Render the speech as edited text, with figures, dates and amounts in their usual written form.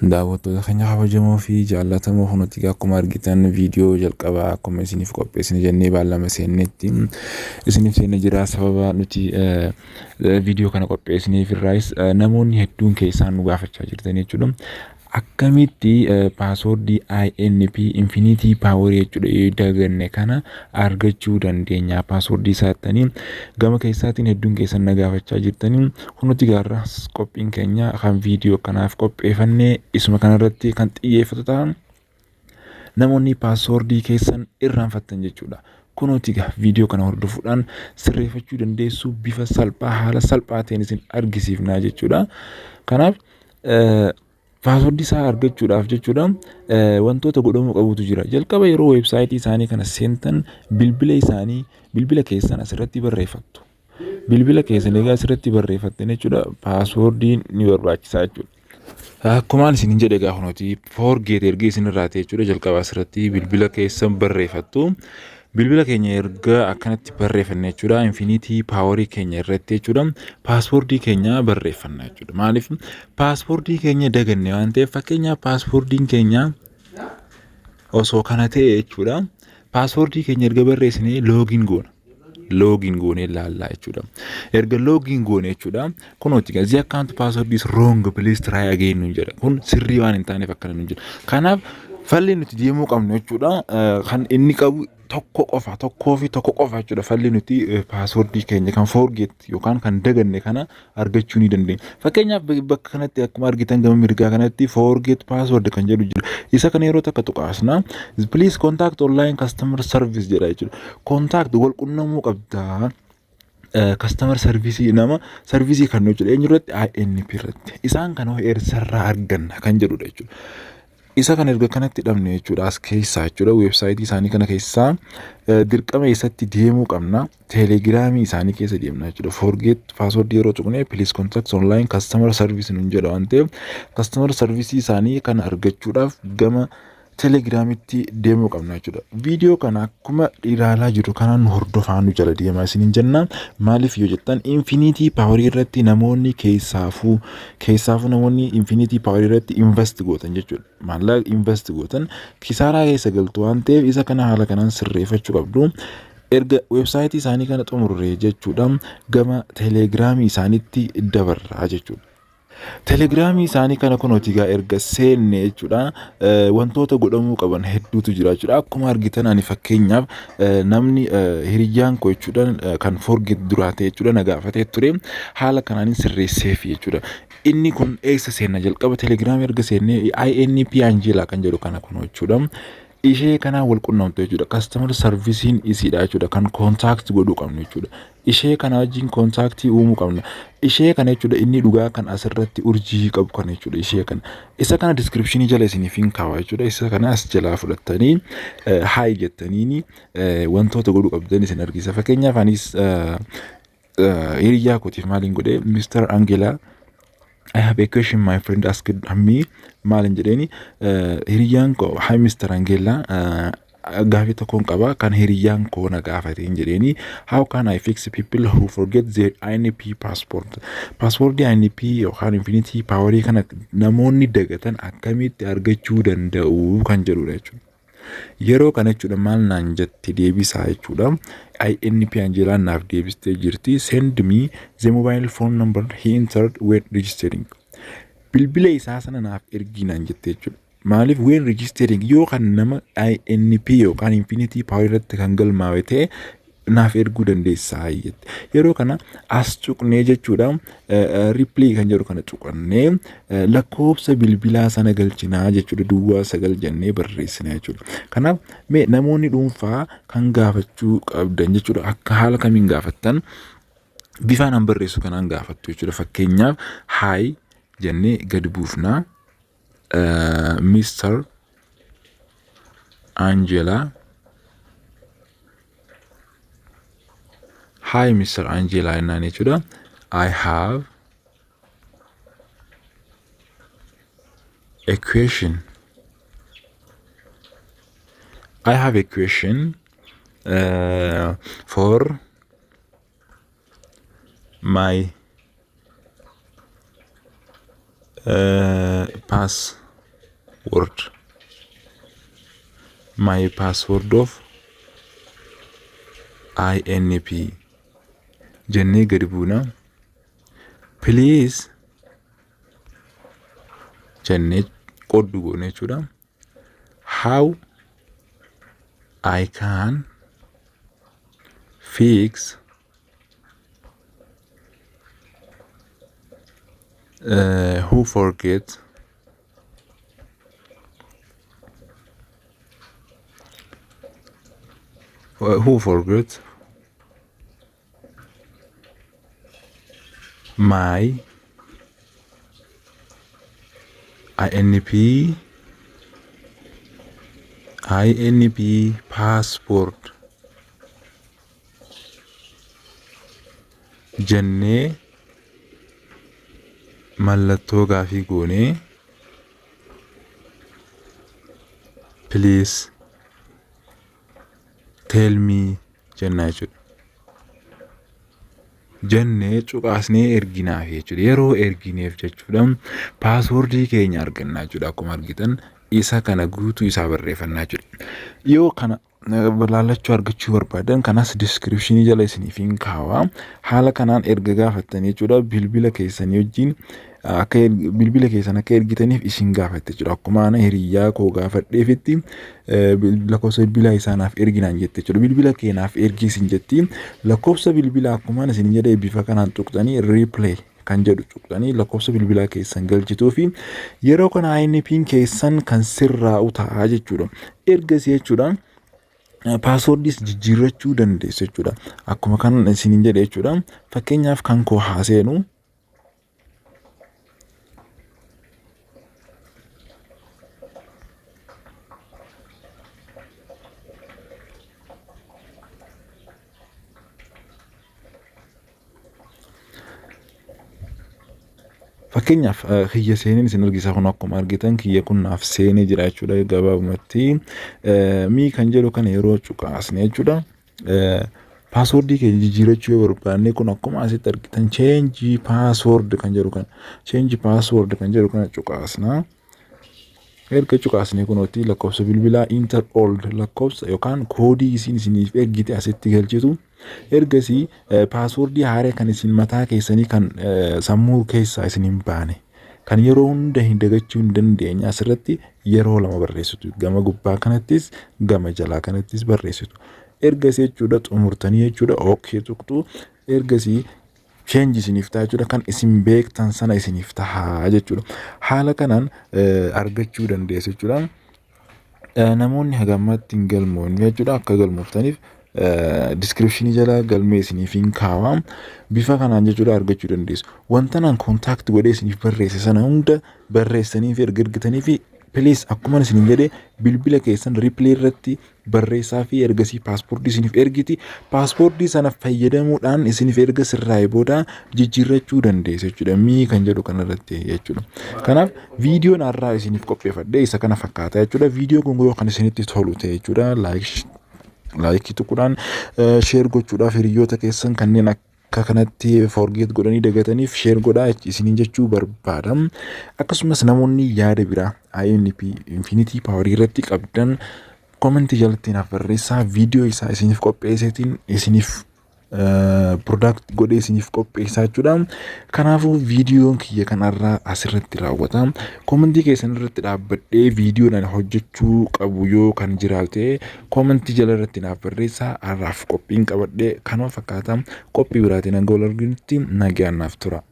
daawwattoota keenya kabajamoo fi jaallatamoo hunutti akkuma argitan viidiyoo jalqabaa akkuma isiniif qopheessine jennee baallama seennetti isiniif seenne jira. Sababa nuti viidiyoo kana qopheessineef irraayis namoonni hedduun keessaan nu gaafachaa jirtan jechuudha. Akkamitti paaswoordii INP Infinity Power jechuudha daganne kana argachuu dandeenya? Paaswoordii isaatanii gama keessaatiin hedduun keessan na gaafachaa jirtanii hunutti gaarra qophiin keenya kan viidiyoo kanaaf qopheeffannee isuma kanarratti kan xiyyeeffatu ta'an namoonni paaswoordii keessan irraanfattan jechuudha. Kunuuti viidiyoo kana hordofuudhaan sirreeffachuu dandeessu bifa salphaa haala salphaa ta'een isin argisiifnaa jechuudha. Kanaaf paaswoordii isaa argachuudhaaf jechuudha wantoota godhamuu qabutu jira. Jalqaba yeroo weebsaayitii isaanii kana seentan bilbila keessan asirratti barreeffattu. Bilbila keessan egaa asirratti barreeffattan jechuudha paaswoordiin ni barbaachisaa jechuudha. Akkuma isin jedhe egaa hunuti forget erga isin irraa ta'e jechuudha jalqaba asirratti bilbila keessan barreeffattu. Bilbila keenya erga akkanatti barreeffanne jechuudha Infinity Power keenya irratti jechuudha paaswoordii keenya barreeffanna jechuudha. Maaliif paaswoordii keenya daganne waan ta'eef fakkeenyaaf paaswoordiin keenya osoo kana ta'e jechuudha paaswoordii keenya erga barreessinee login goone ilaallaa jechuudha. Erga login goone jechuudha kunuuti gazi account password is wrong please try again nu jedha. Kun sirrii waan hin taaneef akkana nu jedha. Kanaaf falli nuti deemuu qabnu jechuudha kan inni qabu tokko qofa jechuudha. Falli nuti paaswoordii keenya kan forget yookaan kan daganne kana argachuu ni dandeenya. Fakkeenyaaf bakka kanatti akkuma argitan gama mirgaa kanatti forget password kan jedhu jira. Isa kana yeroo takka tuqaasna please contact online customer service jedha jechuudha. Contact wal qunnamuu qabda. Customer service nama service kan jechuudha. Eenyurratti INP irratti. Isaan kana eessarraa arganna kan jedhudha jechuudha. Isa kan erga kanatti dhabne jechuudha as keessaa jechuudha weebsaayitii isaanii kana keessaa dirqama eessatti deemuu qabna. Teelegiraamii isaanii keessa deemna jechuudha. Forget password yeroo tuqne please contact online customer service nun jedha waan ta'eef customer service isaanii kana argachuudhaaf gama teelegiraamitti deemuu qabna jechuudha. Viidiyoo kana akkuma ilaalaa jiru kanaan hordofaa nu jala deemaa isiniin jenna. Maaliif yoo jettan Infinity Power irratti namoonni keessaafuu namoonni Infinity Power irratti invest gootan jechuudha. Maallaqa invest gootan kisaaraa keessa galtu waan ta'eef isa kana haala kanaan sirreeffachuu qabdu. Erga weebsaayitii isaanii kana xumurree jechuudha gama teelegiraamii isaaniitti dabarraa jechuudha. Teelegiraamii isaanii kana kunuuti gaa erga seenne jechuudha wantoota godhamuu qaban hedduutu jira jechuudha. Akkuma argitan ani fakkeenyaaf namni hiriyyaan koo jechuudha kan forget duraa ta'e jechuudha na gaafatee ture haala kanaan sirreesseef jechuudha. Inni kun eessa seenna jalqaba teelegiraamii erga seenne INP Angela kan jedhu kana kun jechuudha. Ishee kana wal qunnamtu jechuudha. Customer servicein isiidha jechuudha kan contact godhuu qabnu jechuudha. Ishee kana wajjin contactii uumuu qabna. Ishee kana jechuudha inni dhugaa kan asirratti urjii qabu kana jechuudha ishee kana. Isa kana description jala isiniif hin kaawaa jechuudha. Isa kana as jalaa fudhattanii hi jettaniini wantoota godhuu qabdan isin argisa. Fakkeenyaaf anis hiriyaa kootiif maaliin godhee Mr. Angela I have a question my friend asked me maalin jedheeni hiriyaan koo hi Mr. Angela gaafii tokkoon qaba kan hiriyaan koo na gaafateen jedheeni how can I fix people who forget their INP passport password INP yookaan Infinity Power kana namoonni dagatan akkamitti argachuu danda'u kan jedhudha jechuudha. Yeroo kana jechuudha maal naan jetti deebisaa jechuudha. INP Angela naaf deebistee jirti. Send me the mobile phone number he entered when registering. Bilbila isaa sana naaf ergi naan jettee jechuudha. Maaliif when registering yoo kan nama INP yookaan Infinity Power irratti kan galmaa'e ta'e naaf erguu dandeessaa jette. Yeroo kana as tuqnee jechuudha replay kan jedhu kana tuqannee lakkoofsa bilbilaa sana galchinaa jechuudha duwwaa 9 jennee barreessina jechuudha. Kanaaf mee namoonni dhuunfaa kan gaafachuu qabdan jechuudha akka haala kamiin gaafattan bifaan an barreessu kanaan gaafattu jechuudha. Fakkeenyaaf hi jennee gad buufnaa Mr. Angela hi Mr. Angela and jechuudha. I have a question. I have a question for my my password of INP jennee gadi buuna. Please jennee qoddu goone jechuudha. How I can fix who forget my INP passport jennee mallattoo gaafii goone. Please tell me jennaa jechuudha. Jennee cuqaasnee erginaaf jechuudha. Yeroo ergineef jechuudha paaswordii keenya argannaa jechuudha. Akkuma argitan isa kana guutuu isaa barreeffannaa jechuudha. Yoo kana balaalachuu argachuu barbaadan kanas description jala isiniif hin kaawaa. Haala kanaan erga gaafattanii jechuudha bilbila keessanii wajjin akka bilbila keessan akka ergitaniif isin gaafatte jechuudha. Akkuma ana hiriyaa koo gaafadheefitti lakkoofsa bilbilaa isaanaaf erginaan jette jechuudha. Bilbila keenaaf ergiisin jetti. Lakkoofsa bilbilaa akkuma isin jedhee bifa kanaan tuqxanii replay kan jedhu tuqxanii lakkoofsa bilbilaa keessan galchituu fi yeroo kana INP'n keessan kan sirraa'u ta'a jechuudha. Ergasii jechuudha passwordis jijjiirrachuu dandeessu jechuudha. Akkuma kan isin jedhee jechuudha. Fakkeenyaaf kan koo haaseenu fakkeenyaaf kiyya seeneen isin argisa kun akkuma argitan kiyya kun naaf seenee jira jechuudha. Gabaabumatti mii kan jedhu kana yeroo cuqaasne jechuudha. Passwordii keenya jijjiirrachuu yoo barbaanne kun akkuma asitti argitan change password kan jedhu kana cuqaasna. Erga cuqaasne kunooti lakkoofsa bilbilaa enter old lakkoofsa yookaan koodii isiniif ergite asitti galchitu. Ergasii passwordii haaraa kan isin mataa keessanii kan sammuu keessaa isin hin baane kan yeroo hunda hin dagachuu hin dandeenye asirratti yeroo lama barreessitu. Gama gubbaa kanattis gama jalaa kanattis barreessitu. Ergasii jechuudha xumurtanii jechuudha okay tuqxu. Ergasii change isiniif ta'a jechuudha. Kan isin beektan sana isiniif ta'a jechuudha. Haala kanaan argachuu dandeessu jechuudha. Namoonni hagammatti hin galmoonne jechuudha. Akka galmooftaniif description jala galmee isiniif hin kaawaa. Bifa kanaan jechuudha argachuu dandeessu. Wanta naan contact godhee isiniif barreesse sana hunda barreessanii fi ergitanii fi please akkuma isin jedhee bilbila keessan replay irratti barreessaa fi ergasii paaspoortii isiniif ergiti. Paaspoortii sana fayyadamuudhaan isiniif erga sirraa'ee booda jijjiirrachuu dandeessu jechuudha. Mii kan jedhu kanarratti jechuudha. Kanaaf viidiyoon har'aa isiniif qopheeffadhe isa kana fakkaata jechuudha. Viidiyoo kun yoo kan isinitti tolu ta'e jechuudha like tuquudhaan share gochuudhaaf hiriyoota keessan kanneen akka kanatti forget godhanii dagataniif share godhaa isiniin jechuu barbaadam. Akkasumas namoonni yaada biraa INP Infinity Power irratti qabdan comment jalatti naaf barreessaa. Viidiyoo isaa isiniif qopheesseetiin isiniif product godhee isiniif qopheessaa jechuudha. Kanaafuu viidiyoon kiyya kanarraa asirratti raawwata. Commentii keessan irratti dhaabbadhee viidiyoodhaan hojjechuu qabu yoo kan jiraate commentii jala irratti naaf barreessaa. Har'aaf qophiin qabadhee kanuma fakkaata. Qophii biraatiin hanga wal arginutti nagaan naaf tura.